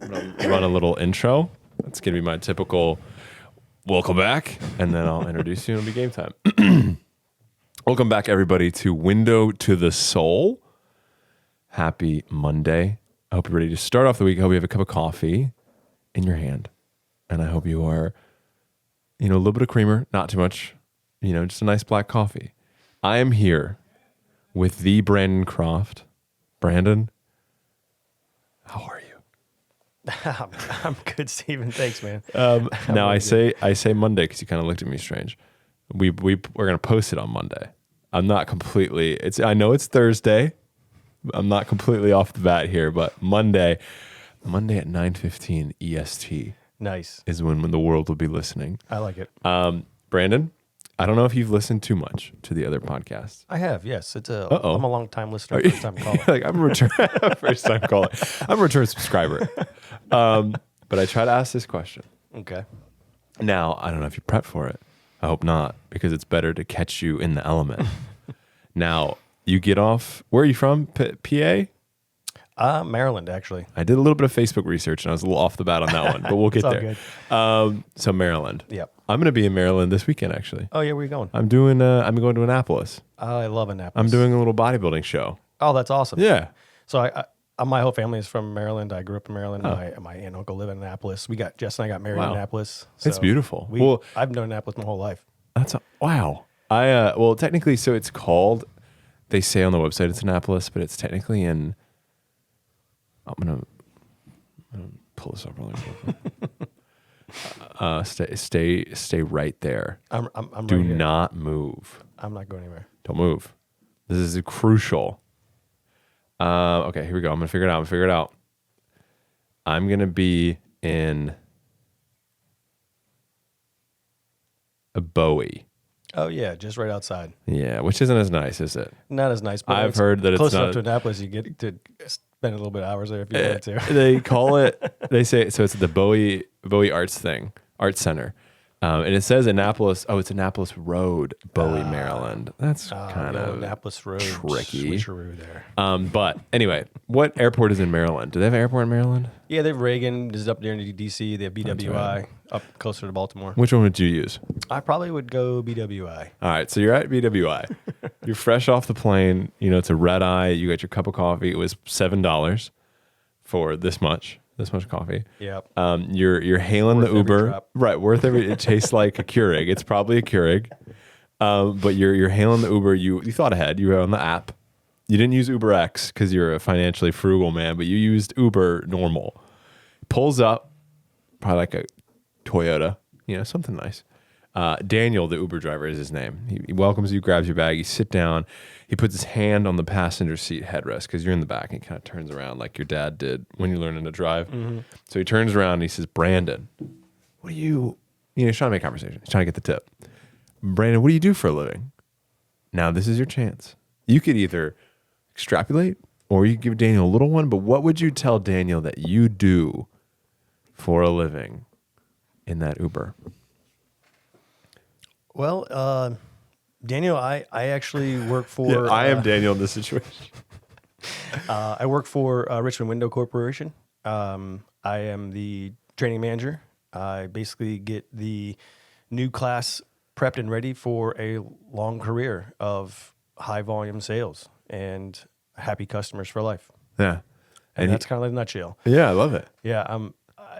run a little intro. That's going to be my typical welcome back, and then I'll introduce you and it'll be game time. Welcome back, everybody, to Window to the Soul. Happy Monday. I hope you're ready to start off the week. I hope you have a cup of coffee in your hand, and I hope you are, a little bit of creamer, not too much, just a nice black coffee. I am here with the Brandon Croft. Brandon, how are you? I'm good, Steven. Thanks, man. Now I say Monday because you kind of looked at me strange. We're gonna post it on Monday. I'm not completely. I know it's Thursday. I'm not completely off the bat here, but Monday at 9:15 EST. Nice. Is when the world will be listening. I like it. Brandon, I don't know if you've listened too much to the other podcasts. I have, yes. I'm a long time listener, first time caller. I'm a return first time caller. I'm a return subscriber. But I try to ask this question. Okay. Now, I don't know if you prep for it. I hope not, because it's better to catch you in the element. Now, you get off. Where are you from? PA? Maryland, actually. I did a little bit of Facebook research, and I was a little off the bat on that one, but we'll get there. Good. So Maryland. Yep. I'm going to be in Maryland this weekend, actually. Oh, yeah, where are you going? I'm going to Annapolis. I love Annapolis. I'm doing a little bodybuilding show. Oh, that's awesome. Yeah. So my whole family is from Maryland. I grew up in Maryland. My aunt and uncle live in Annapolis. Jess and I got married in Annapolis. So it's beautiful. I've known Annapolis my whole life. Wow. Technically, so it's called, they say on the website it's Annapolis, but it's technically in, I'm gonna pull this up really quick. Stay right there. I'm Do right here. not move. I'm not going anywhere. Don't move. This is crucial. Okay, here we go. I'm gonna figure it out. I'm gonna be in a Bowie. Oh, yeah, just right outside. Yeah, which isn't as nice, is it? Not as nice, but I've heard that it's close not enough to Annapolis. You get to spend a little bit of hours there if you want to. They call it. They say so. It's the Bowie Arts Center, and it says Annapolis. Oh, it's Annapolis Road, Bowie, Maryland. That's kind of Annapolis Road tricky. Switcheroo there. But anyway, what airport is in Maryland? Do they have an airport in Maryland? Yeah, they have Reagan. This is up there in DC. They have BWI up closer to Baltimore. Which one would you use? I probably would go BWI. All right, so you're at BWI. You're fresh off the plane. It's a red eye. You got your cup of coffee. It was $7 for this much coffee. Yep. You're hailing Worth the every Uber. drop. Right, worth every. It tastes like a Keurig. It's probably a Keurig. But you're hailing the Uber. You thought ahead. You were on the app. You didn't use Uber X because you're a financially frugal man, but you used Uber normal. Pulls up, probably like a Toyota, something nice. Daniel, the Uber driver, is his name. He welcomes you, grabs your bag, you sit down, he puts his hand on the passenger seat headrest because you're in the back, and he kind of turns around like your dad did when you're learning to drive. Mm-hmm. So he turns around and he says, Brandon, what do you, he's trying to make conversation. He's trying to get the tip. Brandon, what do you do for a living? Now this is your chance. You could either extrapolate or you could give Daniel a little one, but what would you tell Daniel that you do for a living in that Uber? Well, Daniel, I actually work for... I am Daniel in this situation. I work for Richmond Window Corporation. I am the training manager. I basically get the new class prepped and ready for a long career of high volume sales and happy customers for life. Yeah. And that's kind of like a nutshell. Yeah, I love it. Yeah.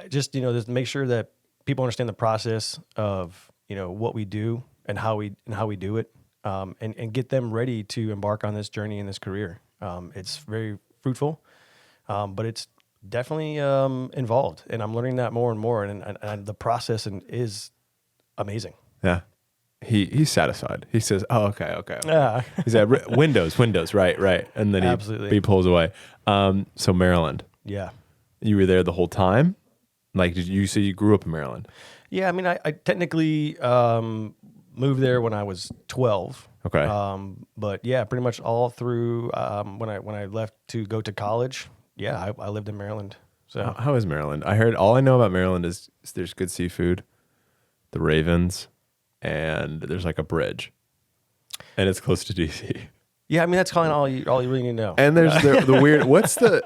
Just make sure that people understand the process of, what we do and how we do it, and get them ready to embark on this journey in this career. It's very fruitful, but it's definitely involved, and I'm learning that more and more, and the process is amazing. Yeah. He's satisfied. He says, "Oh, okay." Yeah. He said, "Windows, right," and then Absolutely. he pulls away. So Maryland. Yeah. You were there the whole time? Like, did you say you grew up in Maryland? Yeah, I mean, I technically moved there when I was 12. Okay. But yeah, pretty much all through when I left to go to college. Yeah, I lived in Maryland. So How is Maryland? All I know about Maryland is there's good seafood, the Ravens, and there's like a bridge, and it's close to DC. Yeah, I mean that's kind of all you really need to know. And there's the weird. What's the?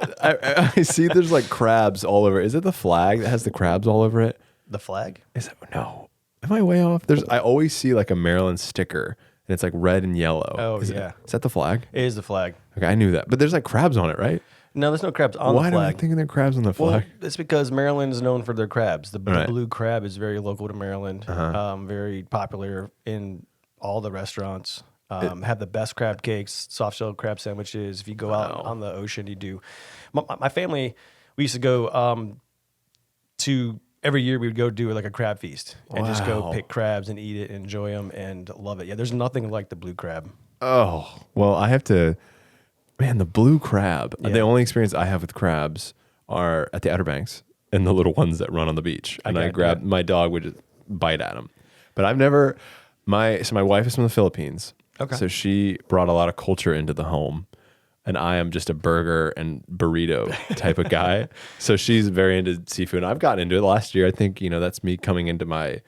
I see. There's like crabs all over. Is it the flag that has the crabs all over it? The flag? Is it no? Am I way off? I always see like a Maryland sticker, and it's like red and yellow. Oh, is yeah. Is that the flag? It is the flag. Okay, I knew that. But there's like crabs on it, right? No, there's no crabs on Why the am I flag. thinking there are crabs on the Well, flag? it's because Maryland is known for their crabs. The Right. blue crab is very local to Maryland. Very popular in all the restaurants. Have the best crab cakes, soft shell crab sandwiches. If you go out on the ocean, you do. My family, we used to go to every year. We would go do like a crab feast and just go Wow. pick crabs and eat it, and enjoy them, and love it. Yeah, there's nothing like the blue crab. Oh well, I have to. Man, the blue crab. Yeah. The only experience I have with crabs are at the Outer Banks and the little ones that run on the beach. And I grab my dog would just bite at them. But I've never. My wife is from the Philippines. Okay. So she brought a lot of culture into the home, and I am just a burger and burrito type of guy. So she's very into seafood. And I've gotten into it last year. I think that's me coming into my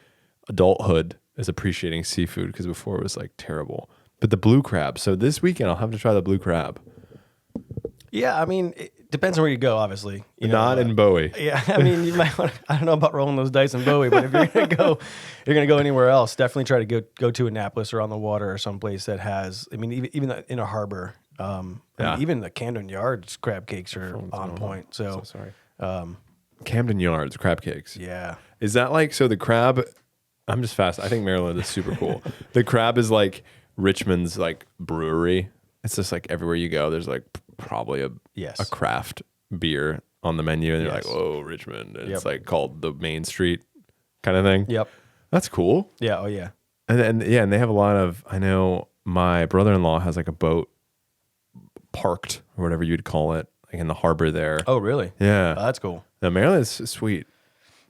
adulthood as appreciating seafood, because before it was like terrible. But the blue crab. So this weekend I'll have to try the blue crab. Yeah, I mean, it depends on where you go, obviously. Not in Bowie. Yeah, I mean, you might want. I don't know about rolling those dice in Bowie, but if you're gonna go anywhere else, definitely try to go to Annapolis or on the water or someplace that has. I mean, even in a harbor, I mean, even the Camden Yards crab cakes are on point. So sorry. Camden Yards crab cakes. yeah, Is that like so? The crab. I'm just fast. I think Maryland is super cool. The crab is like Richmond's like brewery. It's just like everywhere you go, there's like probably a craft beer on the menu, and you're like, "Whoa, Richmond!" And it's like called the Main Street kind of thing. Yep. That's cool. Yeah. Oh yeah. And they have a lot of. I know my brother-in-law has like a boat parked or whatever you'd call it, like in the harbor there. Oh really? Yeah, Oh, that's cool. now Maryland's sweet.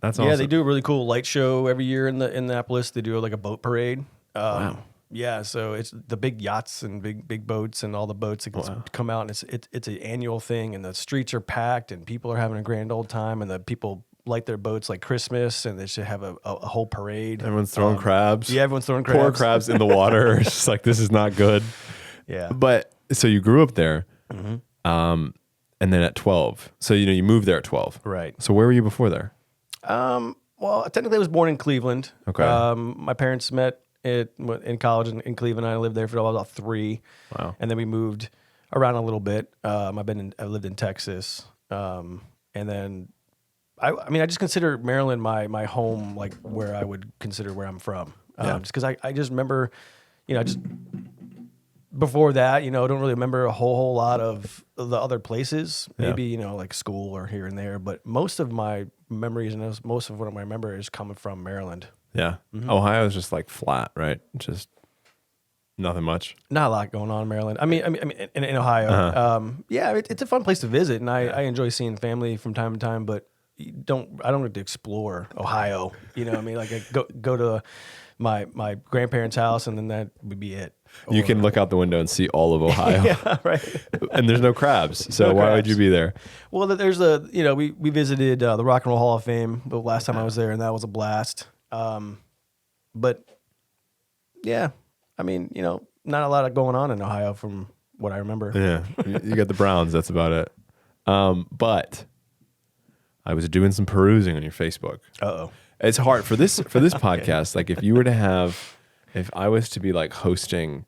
That's awesome. Yeah, they do a really cool light show every year in Annapolis. They do like a boat parade. Wow. Yeah, so it's the big yachts and big boats and all the boats that come out, and it's an annual thing, and the streets are packed and people are having a grand old time, and the people light their boats like Christmas, and they should have a whole parade. Everyone's throwing crabs. Yeah, everyone's throwing crabs. Poor crabs in the water. It's just like, this is not good. Yeah. But so you grew up there, and then at 12. So you moved there at 12. Right. So where were you before there? Well, technically I was born in Cleveland. Okay. My parents met in college in Cleveland. I lived there for about 3. Wow. And then we moved around a little bit. I lived in Texas. And then I mean, I just consider Maryland my home, like where I would consider where I'm from. Just because I just remember, just before that, I don't really remember a whole lot of the other places. Maybe, like school or here and there. But most of my memories and most of what I remember is coming from Maryland. Yeah. Ohio is just like flat, right? Just nothing much. Not a lot going on in Maryland. I mean, in Ohio. Yeah, it's a fun place to visit, and I enjoy seeing family from time to time. But I don't get to explore Ohio. You know what I mean? Like I go to my grandparents' house, and then that would be it. You can look out the window and see all of Ohio. Yeah, right. And there's no crabs. So No why would crabs. you be there? Well, there's we visited the Rock and Roll Hall of Fame the last time I was there, and that was a blast. But yeah, I mean, not a lot going on in Ohio from what I remember. Yeah. You got the Browns. That's about it. But I was doing some perusing on your Facebook. Uh-oh. It's hard for this podcast. Like if I was to be like hosting,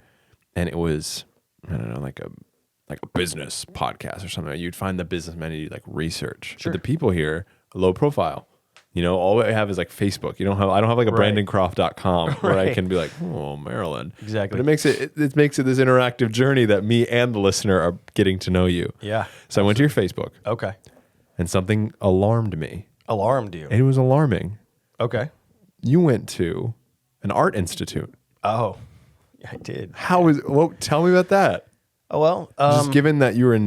and it was, I don't know, like a business podcast or something, you'd find the businessmen and you'd like research. Sure. But the people here, low profile. All I have is like Facebook. I don't have like a Right. BrandonCroft.com where I Right. can be like, oh, Maryland. Exactly. But it makes it this interactive journey that me and the listener are getting to know you. Yeah. So I went to your Facebook, Okay. and something alarmed me. Alarmed you. It was alarming. Okay. You went to an art institute. Oh, yeah, I did. Tell me about that. Oh, well. Just given that you were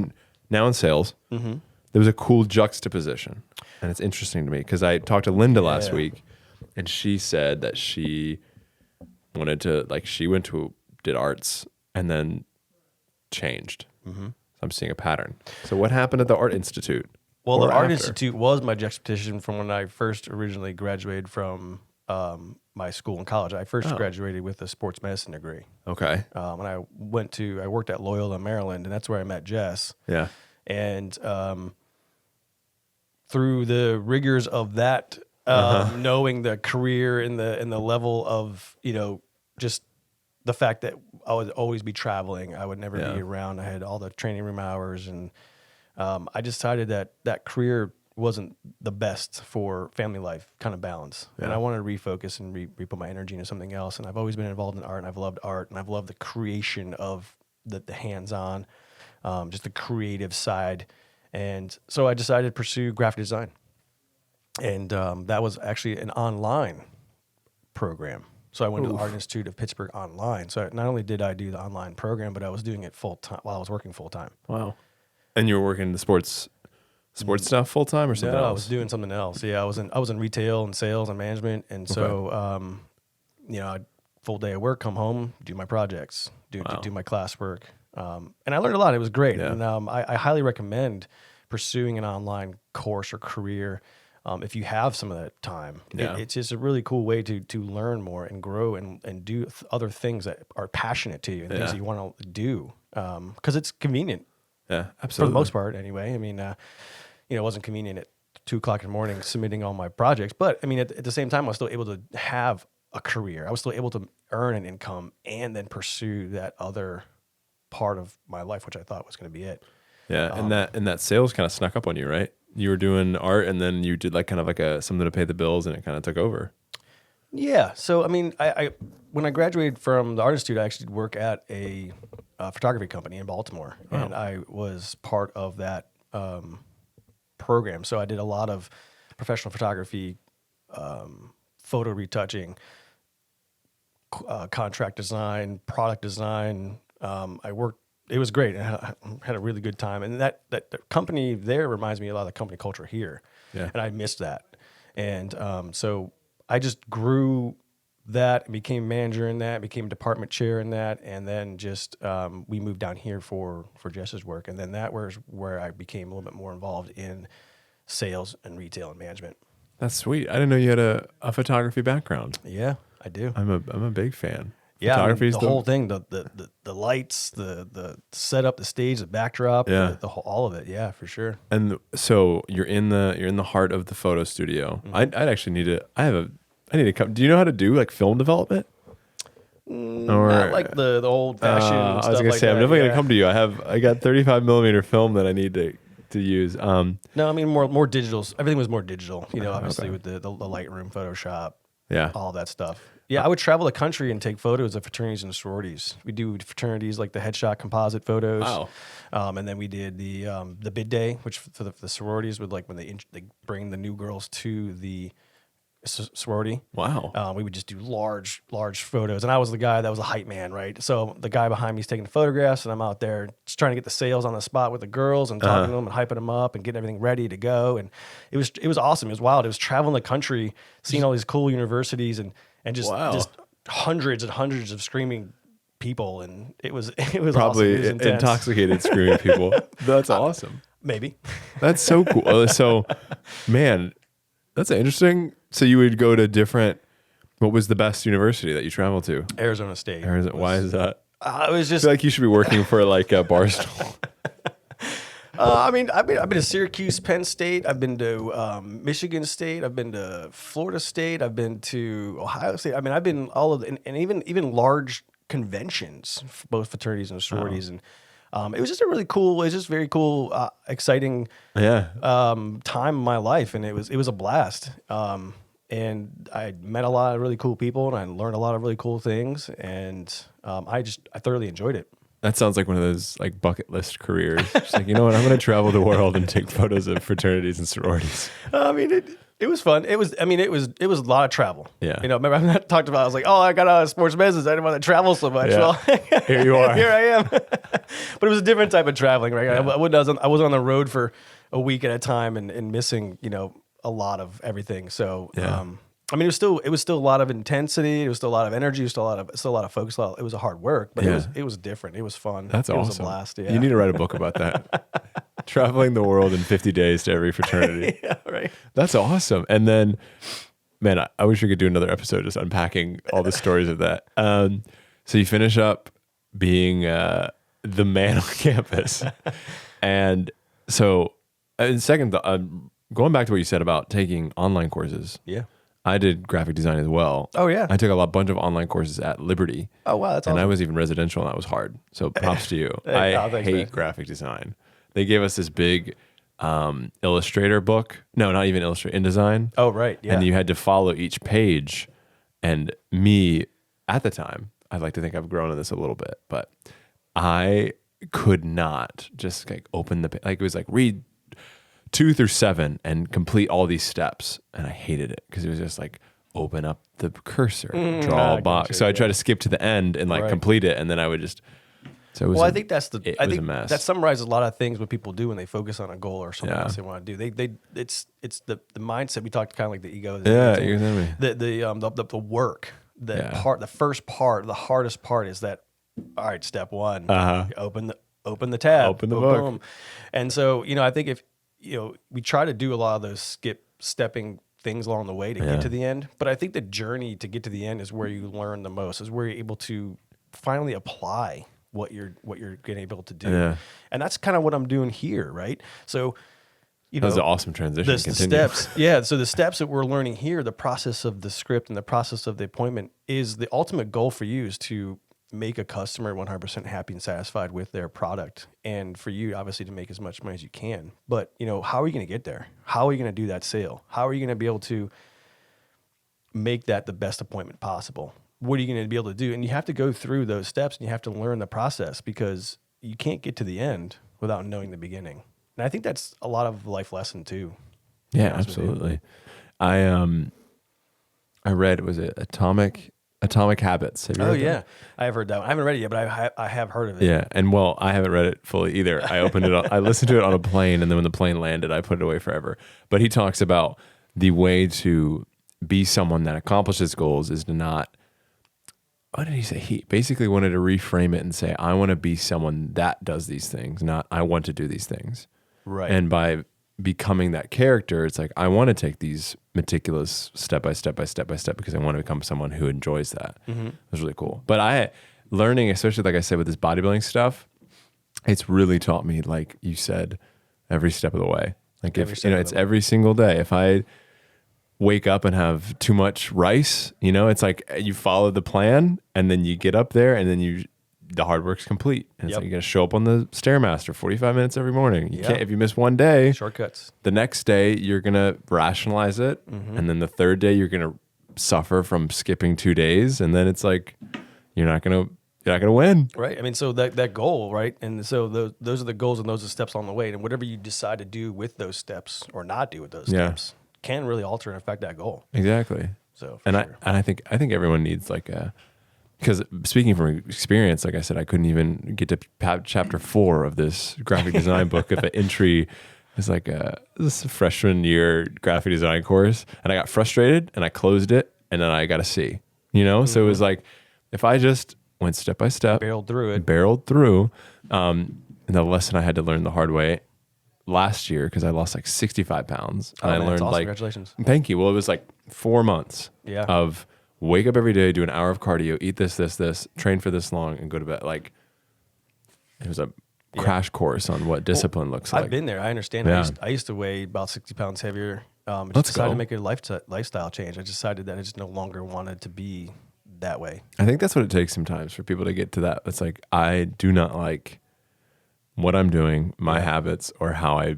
now in sales, there was a cool juxtaposition. And it's interesting to me because I talked to Linda last week, and she said that she wanted to, did arts and then changed. So I'm seeing a pattern. So what happened at the Art Institute? Well, Or the Art after? Institute was my juxtaposition from when I first originally graduated from my school and college. I first graduated with a sports medicine degree. Okay. And I worked at Loyola, Maryland, and that's where I met Jess. Yeah. And through the rigors of that, knowing the career and the level of, just the fact that I would always be traveling, I would never be around. I had all the training room hours, and I decided that career wasn't the best for family life kind of balance. And I wanted to refocus and re-put my energy into something else. And I've always been involved in art, and I've loved art, and I've loved the creation of the hands-on, just the creative side. And so I decided to pursue graphic design. And that was actually an online program. So I went to the Art Institute of Pittsburgh online. So not only did I do the online program, but I was doing it full-time while I was working full-time. Wow. And you were working the sports stuff full time or something else? I was doing something else. Yeah, I was in retail and sales and management, and so I'd full day of work, come home, do my projects, do my classwork, and I learned a lot. It was great, and I highly recommend pursuing an online course or career if you have some of that time. Yeah. It's just a really cool way to learn more and grow and do other things that are passionate to you and things that you want to do because it's convenient. Yeah, absolutely. For the most part, anyway. I mean, it wasn't convenient at 2:00 in the morning submitting all my projects, but I mean, at the same time, I was still able to have a career. I was still able to earn an income and then pursue that other part of my life, which I thought was going to be it. Yeah, and that sales kind of snuck up on you, right? You were doing art, and then you did like kind of like something to pay the bills, and it kind of took over. Yeah. So I mean, I when I graduated from the Art Institute, I actually work at a photography company in Baltimore, and I was part of that program. So I did a lot of professional photography, photo retouching, contract design, product design. I worked. It was great. I had a really good time, and that company there reminds me a lot of the company culture here, and I missed that. And so I just grew that and became manager in that, became department chair in that, and then just we moved down here for Jess's work, and then that was where I became a little bit more involved in sales and retail and management. That's sweet. I didn't know you had a photography background. Yeah, I do. I'm a big fan. Yeah, photography, the whole thing, the lights, the setup, the stage, the backdrop, the whole, all of it. Yeah, for sure. And so you're in the heart of the photo studio. Mm-hmm. I'd actually need to. I need to come. Do you know how to do like film development? Or not like the old fashioned stuff. I was gonna say I'm definitely gonna come to you. I got 35 millimeter film that I need to use. No, I mean more digital. Everything was more digital. Obviously with the Lightroom, Photoshop, all that stuff. Yeah, I would travel the country and take photos of fraternities and sororities. We do fraternities like the headshot composite photos. Wow. And then we did the bid day, which for the sororities would like when they bring the new girls to the sorority. Wow. We would just do large photos, and I was the guy that was a hype man, right? So the guy behind me is taking the photographs, and I'm out there just trying to get the sales on the spot with the girls and talking to them and hyping them up and getting everything ready to go. And it was awesome. It was wild. It was traveling the country, seeing all these cool universities and just hundreds and hundreds of screaming people, and it was probably awesome. It was intoxicated screaming people. That's awesome. Maybe. That's so cool. So, man, that's interesting. So you would go to different. What was the best university that you traveled to? Arizona State. Why is that? It was just I feel like you should be working for like a Barstool. I mean, I've been to Syracuse, Penn State. I've been to Michigan State. I've been to Florida State. I've been to Ohio State. I mean, I've been all of and even large conventions, both fraternities and sororities, and it was just a really cool. It was just very cool, exciting, time in my life, and it was a blast. And I met a lot of really cool people, and I learned a lot of really cool things, and I thoroughly enjoyed it. That sounds like one of those like bucket list careers. Just like, you know what, I'm going to travel the world and take photos of fraternities and sororities. I mean, it was fun. It was a lot of travel. Yeah. Remember I talked about, I was like, I got out of sports business. I didn't want to travel so much. Yeah. Well, here you are. Here I am. But it was a different type of traveling, right? Yeah. I was on the road for a week at a time and missing, a lot of everything. So, I mean, it was still a lot of intensity. It was still a lot of energy. It was still a lot of focus. It was a hard work, but it was different. It was fun. That's awesome. It was a blast. Yeah. You need to write a book about that. Traveling the world in 50 days to every fraternity. Yeah, right. That's awesome. And then man, I wish we could do another episode just unpacking all the stories of that. So you finish up being the man on campus. And so, and second, going back to what you said about taking online courses. Yeah. I did graphic design as well. Oh, yeah. I took a bunch of online courses at Liberty. Oh, wow. That's and awesome. I was even residential, and that was hard. So props to you. Hey, I thanks, hate man. graphic design. They gave us this big Illustrator book. No, not even Illustrator, InDesign. Oh, right. Yeah. And you had to follow each page. And me, at the time, I'd like to think I've grown in this a little bit, but I could not just like open the, like it was like read 2 through 7 and complete all these steps. And I hated it because it was just like open up the cursor, draw a box. So I tried to skip to the end and like complete it. And then I would just, so it was, I think that's it was a mess. that summarizes a lot of things what people do when they focus on a goal or something else they want to do. It's the mindset. We talked kind of like the ego. Yeah, you know me. The work, the first part, the hardest part is that. All right, step 1, open the tab, open the book. Boom. And so I think if we try to do a lot of those stepping things along the way to get to the end, but I think the journey to get to the end is where you learn the most. Is where you're able to finally apply what you're getting able to do, and that's kind of what I'm doing here, right? So, that was an awesome transition. The steps, So the steps that we're learning here, the process of the script and the process of the appointment, is the ultimate goal for you is to make a customer 100% happy and satisfied with their product, and for you, obviously, to make as much money as you can. But how are you going to get there? How are you going to do that sale? How are you going to be able to make that the best appointment possible? What are you going to be able to do? And you have to go through those steps, and you have to learn the process, because you can't get to the end without knowing the beginning. And I think that's a lot of life lesson too. Yeah, absolutely. I read, was it Atomic Habits? Have you read that? I have heard that one. I haven't read it yet, but I have heard of it. Yeah, and I haven't read it fully either. I opened it, I listened to it on a plane, and then when the plane landed, I put it away forever. But he talks about the way to be someone that accomplishes goals is to not, what did he say? He basically wanted to reframe it and say, I want to be someone that does these things, not I want to do these things. Right. And by becoming that character, it's like, I want to take these meticulous step by step because I want to become someone who enjoys that. It was really cool. But learning, especially like I said with this bodybuilding stuff, it's really taught me, like you said, every step of the way. Like it's every single day. If I wake up and have too much rice, it's like you follow the plan and then you get up there and then the hard work's complete. And it's like you got to show up on the Stairmaster 45 minutes every morning. You can't, if you miss one day, shortcuts. The next day you're going to rationalize it. And then the third day you're going to suffer from skipping 2 days. And then it's like, you're not going to win. Right. I mean, so that goal, right? And so those are the goals and those are the steps on the way. And whatever you decide to do with those steps or not do with those steps can really alter and affect that goal. Exactly. So, I think everyone needs like because speaking from experience, like I said, I couldn't even get to chapter 4 of this graphic design book of an entry. It's like this freshman year graphic design course, and I got frustrated and I closed it, and then I got a C. So it was like if I just went step by step, barreled through, and the lesson I had to learn the hard way last year because I lost like 65 pounds, and I learned like, congratulations. Thank you. Well, it was like 4 months of wake up every day, do an hour of cardio, eat this, train for this long, and go to bed. Like it was a crash course on what discipline looks like. I've been there. I understand. Yeah. I used to weigh about 60 pounds heavier. I Let's decided go. to make a lifestyle change. I decided that I just no longer wanted to be that way. I think that's what it takes sometimes for people to get to that. It's like, I do not like what I'm doing, my habits, or how I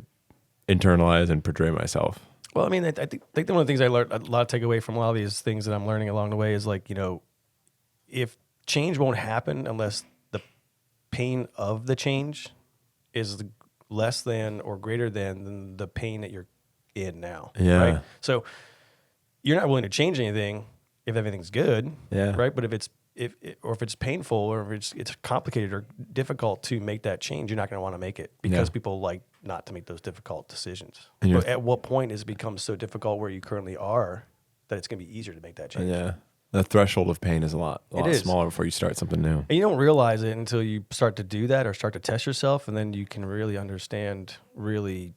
internalize and portray myself. Well, I mean, I think one of the things I learned, a lot of take away from a lot of these things that I'm learning along the way is like, if change won't happen unless the pain of the change is less than or greater than the pain that you're in now. Yeah. Right? So you're not willing to change anything if everything's good. Yeah. Right. But if it's painful or if it's complicated or difficult to make that change, you're not going to want to make it because people like not to make those difficult decisions. But at what point has it become so difficult where you currently are that it's going to be easier to make that change? Yeah. The threshold of pain is a lot smaller before you start something new. And you don't realize it until you start to do that or start to test yourself, and then you can really understand really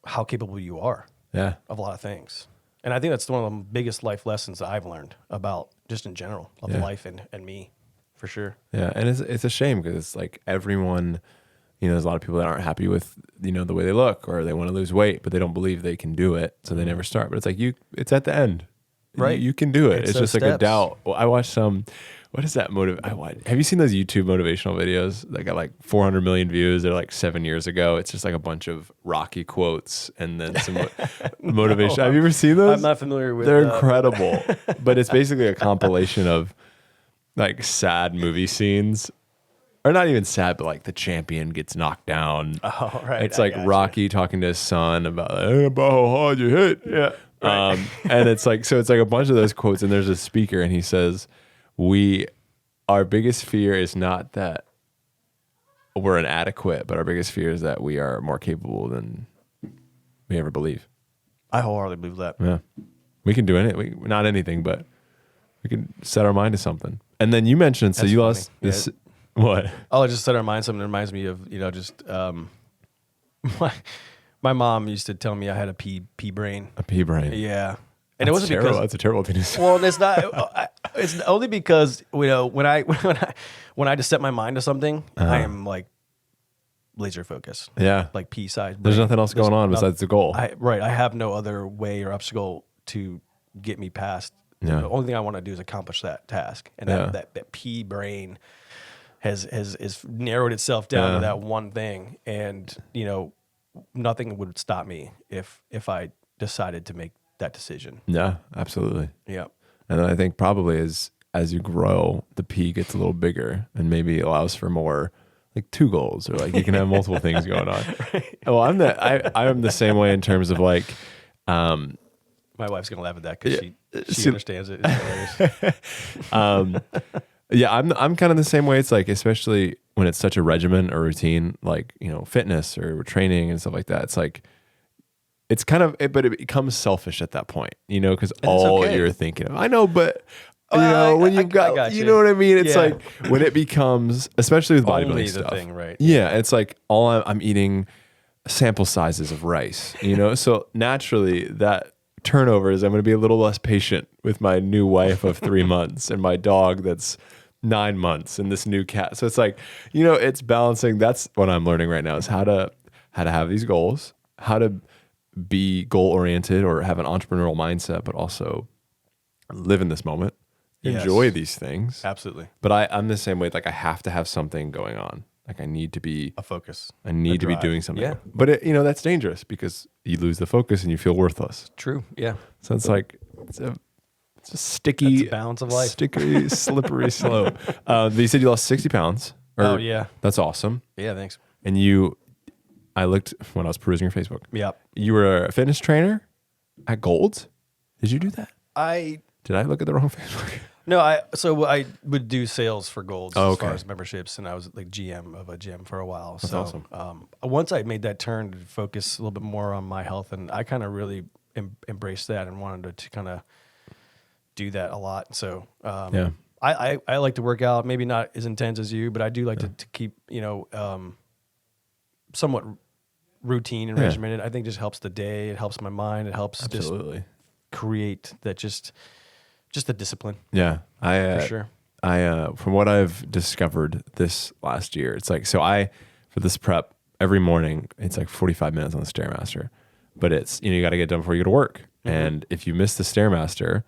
how capable you are of a lot of things. And I think that's one of the biggest life lessons that I've learned about just in general of life and me, for sure. Yeah, and it's a shame because it's like everyone, there's a lot of people that aren't happy with the way they look, or they want to lose weight, but they don't believe they can do it, so they never start. But it's like it's at the end, right? You can do it. It's just like a steps. doubt. Well, I watched some. What is that have you seen those YouTube motivational videos that got like 400 million views? They're like 7 years ago. It's just like a bunch of Rocky quotes and then some motivation. No, have you ever seen those? I'm not familiar with. They're incredible, but it's basically a compilation of like sad movie scenes, or not even sad, but like the champion gets knocked down. Oh, right. It's like Rocky talking to his son about how hard you hit. Yeah. Right. And it's like a bunch of those quotes, and there's a speaker, and he says, our biggest fear is not that we're inadequate, but our biggest fear is that we are more capable than we ever believe. I wholeheartedly believe that. Yeah. We can do anything. Not anything, but we can set our mind to something. And then you mentioned, so That's you funny. lost this. What? Oh, I just set our mind something that reminds me of, just my mom used to tell me I had a pea brain. A pea brain. Yeah. That's And it wasn't terrible. because That's a terrible thing to say. well, it's not. It's only because when I just set my mind to something, I am like laser focused. Yeah. Like pea size. There's nothing else going on besides the goal. I have no other way or obstacle to get me past. Yeah. The only thing I want to do is accomplish that task, and that pea brain has narrowed itself down to that one thing, and nothing would stop me if I decided to make that decision. Yeah, absolutely. Yeah. And then I think probably as you grow, the P gets a little bigger and maybe allows for more like 2 goals, or like you can have multiple things going on. Right. Well, I'm the same way in terms of like, my wife's gonna laugh at that because she understands it. It's hilarious. Yeah, I'm kind of the same way. It's like, especially when it's such a regimen or routine, like, fitness or training and stuff like that. It's like, it's kind of, but it becomes selfish at that point, because all you're thinking of, I know, but when you've got you know what I mean? It's like when it becomes, especially with bodybuilding stuff. Thing, right? Yeah. It's like I'm eating sample sizes of rice, so naturally that turnover is I'm going to be a little less patient with my new wife of 3 months and my dog that's 9 months and this new cat. So it's like, it's balancing. That's what I'm learning right now, is how to have these goals, how to be goal oriented or have an entrepreneurial mindset, but also live in this moment, enjoy these things. Absolutely. But I'm the same way. Like I have to have something going on. Like I need to be a focus. I need to be doing something. Yeah. But that's dangerous because you lose the focus and you feel worthless. True. Yeah. So it's like, it's a sticky, that's the balance of life. Sticky, slippery slope. But you said you lost 60 pounds. Oh yeah. That's awesome. Yeah. Thanks. And I looked when I was perusing your Facebook. Yeah. You were a fitness trainer at Gold's. Did you do that? Did I look at the wrong Facebook? No, I would do sales for Gold's as okay. far as memberships, and I was like GM of a gym for a while. That's awesome. Once I made that turn to focus a little bit more on my health, and I kind of really embraced that and wanted to kind of do that a lot. So I like to work out, maybe not as intense as you, but I do like to keep somewhat routine and regimented. I think just helps the day. It helps my mind. It helps just create that just the discipline. Yeah. For sure. From what I've discovered this last year, it's like, for this prep every morning, it's like 45 minutes on the Stairmaster, but it's, you got to get done before you go to work. Mm-hmm. And if you miss the Stairmaster,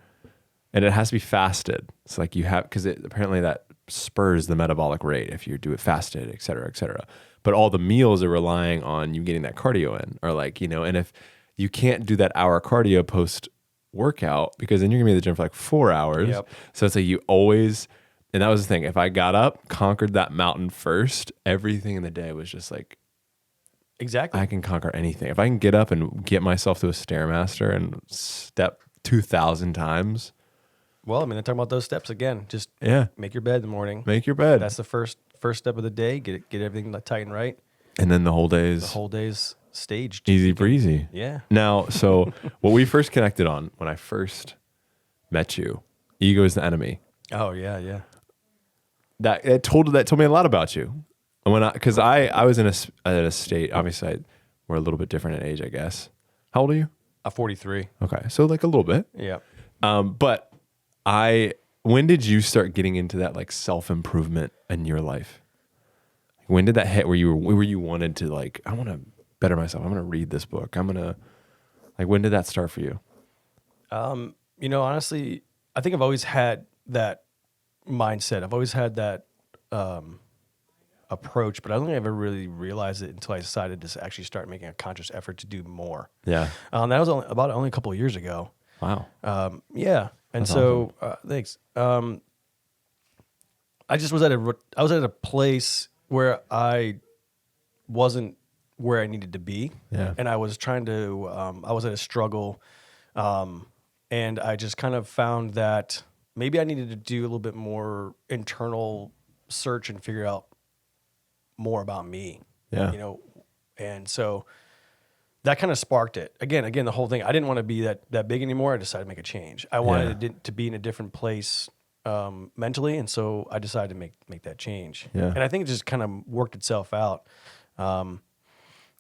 and it has to be fasted, it's like because apparently that spurs the metabolic rate if you do it fasted, et cetera, et cetera. But all the meals are relying on you getting that cardio in, or like, and if you can't do that hour cardio post workout, because then you're gonna be at the gym for like 4 hours. Yep. So it's like you always, and that was the thing. If I got up, conquered that mountain first, everything in the day was just like, exactly. I can conquer anything. If I can get up and get myself to a Stairmaster and step 2,000 times. Well, I mean, they're talking about those steps again. Just make your bed in the morning. Make your bed. That's the first step of the day. Get everything tight and right. And then the whole day's staged. Easy breezy. Yeah. Now, so what we first connected on when I first met you, ego is the enemy. Oh yeah. That told me a lot about you. And because I was in a state, obviously we're a little bit different in age, I guess. How old are you? I'm 43. Okay, so like a little bit. Yeah. But when did you start getting into that like self-improvement in your life? When did that hit where you wanted to like, I want to better myself. I'm going to read this book. When did that start for you? Honestly, I think I've always had that mindset. I've always had that approach, but I don't think I ever really realized it until I decided to actually start making a conscious effort to do more. Yeah. That was only a couple of years ago. Wow. Yeah. And That's so, thanks. I was at a place where I wasn't where I needed to be. Yeah. And I was trying to, I was at a struggle. And I just kind of found that maybe I needed to do a little bit more internal search and figure out more about me. Yeah. And so that kind of sparked it. Again, the whole thing, I didn't want to be that big anymore. I decided to make a change. I wanted it to be in a different place mentally, and so I decided to make that change. Yeah. And I think it just kind of worked itself out.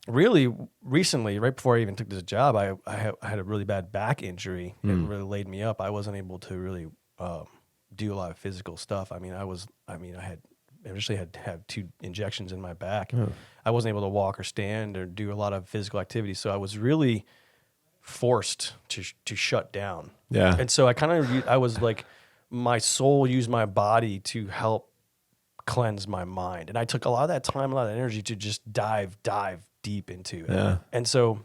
Really recently, right before I even took this job, I had a really bad back injury that really laid me up. I wasn't able to really do a lot of physical stuff. I initially had to have 2 injections in my back. Oh. I wasn't able to walk or stand or do a lot of physical activity. So I was really forced to shut down. Yeah. And so I was like, my soul used my body to help cleanse my mind. And I took a lot of that time, a lot of that energy to just dive deep into it. Yeah. And so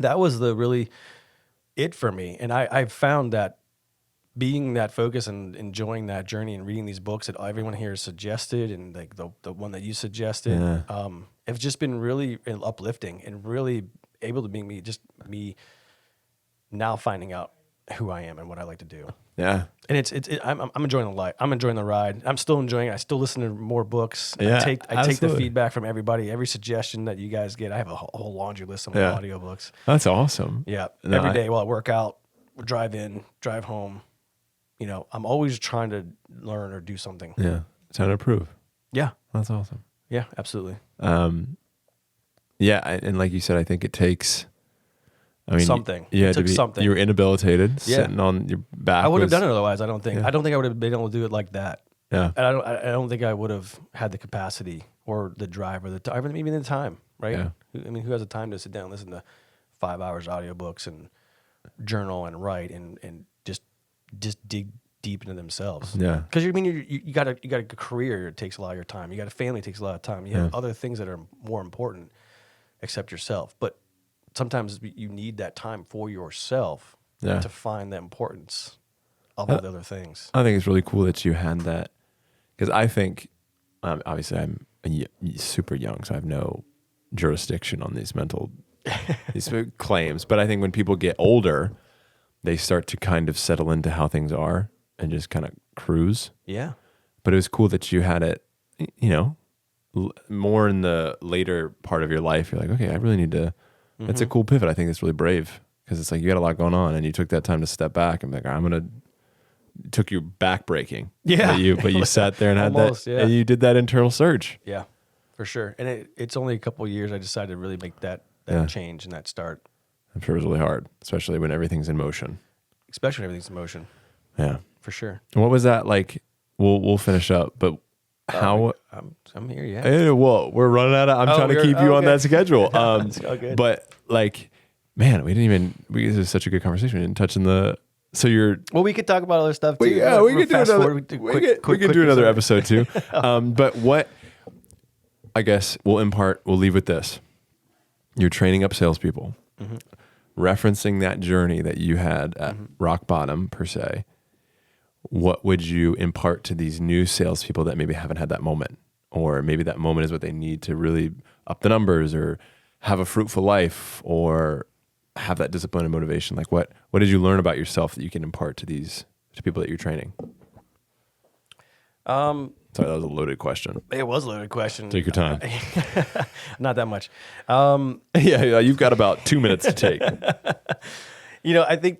that was really it for me. And I found that being that focus and enjoying that journey and reading these books that everyone here has suggested, and like the one that you suggested, have just been really uplifting and really able to be me now finding out who I am and what I like to do. Yeah. And I'm enjoying the life. I'm enjoying the ride. I'm still enjoying it. I still listen to more books. Yeah, I take the feedback from everybody. Every suggestion that you guys get, I have a whole laundry list of audiobooks. That's awesome. Yeah. No, Every day while I work out, drive in, drive home, I'm always trying to learn or do something. Yeah. Trying to improve. Yeah. That's awesome. Yeah, absolutely. Yeah. And like you said, I think it takes, something. Yeah. It took something. You were inhabilitated, sitting on your back. I would have done it otherwise, I don't think. Yeah. I don't think I would have been able to do it like that. Yeah. And I don't think I would have had the capacity or the drive or even the time, right? Yeah. Who has the time to sit down and listen to 5 hours audiobooks and journal and write and just dig deep into themselves? Yeah. Because you got a career, it takes a lot of your time. You got a family, it takes a lot of time. You have other things that are more important except yourself. But sometimes you need that time for yourself to find the importance of all the other things. I think it's really cool that you had that, because I think, obviously I'm super young, so I have no jurisdiction on these these claims. But I think when people get older, they start to kind of settle into how things are and just kind of cruise. Yeah. But it was cool that you had it, more in the later part of your life. You're like, okay, I really need to. It's a cool pivot. I think it's really brave, because it's like you got a lot going on, and you took that time to step back and be like, it took you back breaking. Yeah. But you sat there and had Almost, that, and you did that internal search. Yeah, for sure. And it's only a couple of years I decided to really make that change and that start. I'm sure it was really hard, especially when everything's in motion. Especially when everything's in motion. Yeah. For sure. And what was that like? We'll finish up, but how? I'm here, yeah. Hey, well, we're running out of. I'm trying to keep you on that schedule. It's all good. But like, man, this is such a good conversation. We didn't touch on the. So you're. Well, we could talk about other stuff too. We could do another. We could do another episode too. But what? I guess we'll leave with this. You're training up salespeople, referencing that journey that you had at rock bottom per se. What would you impart to these new salespeople that maybe haven't had that moment, or maybe that moment is what they need to really up the numbers, or have a fruitful life, or have that discipline and motivation? Like what did you learn about yourself that you can impart to people that you're training? Sorry, that was a loaded question. It was a loaded question. Take your time. Not that much. Yeah, you've got about 2 minutes to take. I think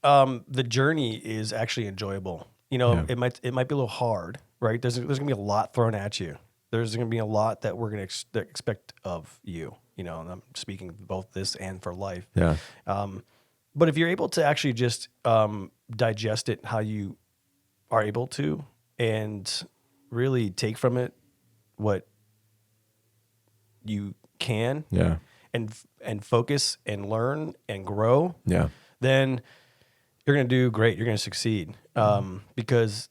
the journey is actually enjoyable. It might be a little hard, right? There's going to be a lot thrown at you. There's going to be a lot that we're going to expect of you. and I'm speaking both this and for life. Yeah. But if you're able to actually just digest it how you are able to, and really take from it what you can, Yeah. and focus and learn and grow, Yeah. then you're going to do great. You're going to succeed. Because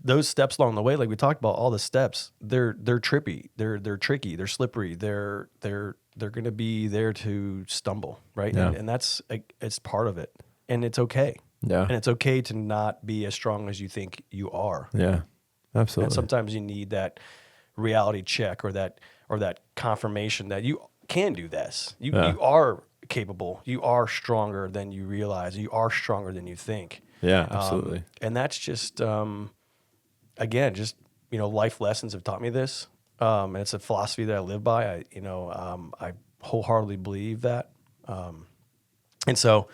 those steps along the way, like we talked about, all the steps, they're trippy, they're tricky, they're slippery, they're going to be there to stumble, right? Yeah. And that's it's part of it, and it's okay. Yeah. And it's okay to not be as strong as you think you are. Yeah. Absolutely. And sometimes you need that reality check or that confirmation that you can do this. You are capable. You are stronger than you realize. You are stronger than you think. Yeah, absolutely. And that's just again, just life lessons have taught me this. And it's a philosophy that I live by. I wholeheartedly believe that. And so,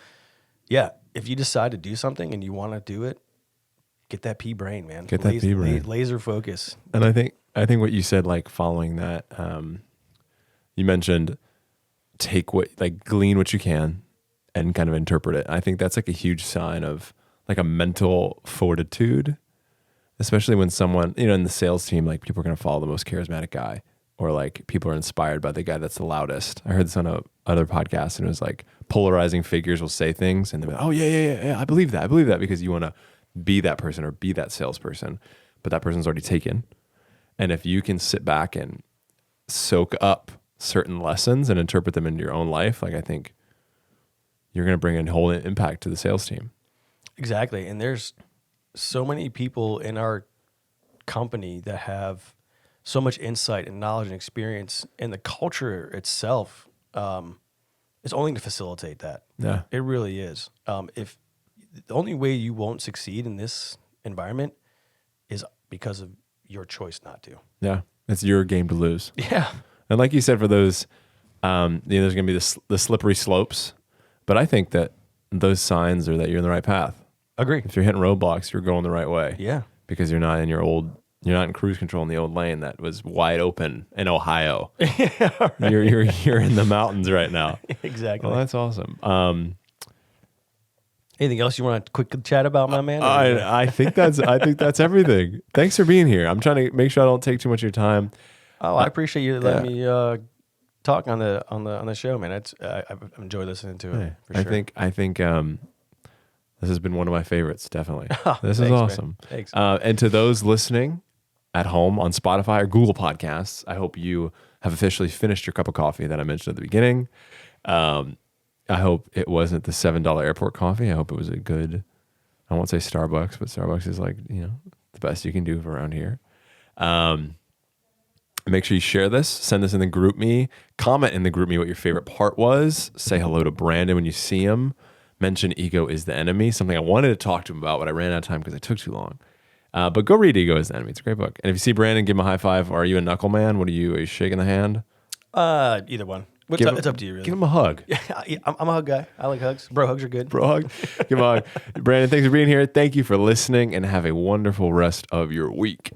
yeah, if you decide to do something and you want to do it, get that pea brain, man. Get that pea brain. Laser focus. And I think what you said, like following that, you mentioned glean what you can and kind of interpret it. I think that's like a huge sign of like a mental fortitude, especially when someone, in the sales team, like people are going to follow the most charismatic guy, or like people are inspired by the guy that's the loudest. I heard this on other podcast, and it was like polarizing figures will say things and they're like, oh yeah, I believe that, because you want to be that person or be that salesperson, but that person's already taken. And if you can sit back and soak up certain lessons and interpret them into your own life, like I think you're going to bring a whole impact to the sales team. Exactly. And there's so many people in our company that have so much insight and knowledge and experience, and the culture itself is only to facilitate that. Yeah. It really is. If the only way you won't succeed in this environment is because of your choice not to. Yeah. It's your game to lose. Yeah. And like you said, for those, there's going to be the slippery slopes, but I think that those signs are that you're in the right path. Agree. If you're hitting roadblocks, you're going the right way. Yeah. Because you're not in cruise control in the old lane that was wide open in Ohio. Yeah, right. You're in the mountains right now. Exactly. Well, that's awesome. Anything else you want to quick chat about, my man? I think that's everything. Thanks for being here. I'm trying to make sure I don't take too much of your time. Oh, I appreciate you letting me talk on the show, man. I've enjoyed listening to it. For sure. I think this has been one of my favorites. Definitely. This is Thanks, awesome. Man. Thanks. And to those listening at home on Spotify or Google Podcasts, I hope you have officially finished your cup of coffee that I mentioned at the beginning. I hope it wasn't the $7 airport coffee. I hope it was a good, I won't say Starbucks, but Starbucks is like, the best you can do around here. Make sure you share this, send this in the group me, comment in the group me what your favorite part was, say hello to Brandon when you see him, mention Ego is the Enemy, something I wanted to talk to him about, but I ran out of time because it took too long. But go read Ego is the Enemy. It's a great book. And if you see Brandon, give him a high five. Are you a knuckle man? Are you shaking the hand? Either one. It's up to you, really. Give him a hug. Yeah, I'm a hug guy. I like hugs. Bro hugs are good. Bro hug. Give him a hug. Brandon, thanks for being here. Thank you for listening, and have a wonderful rest of your week.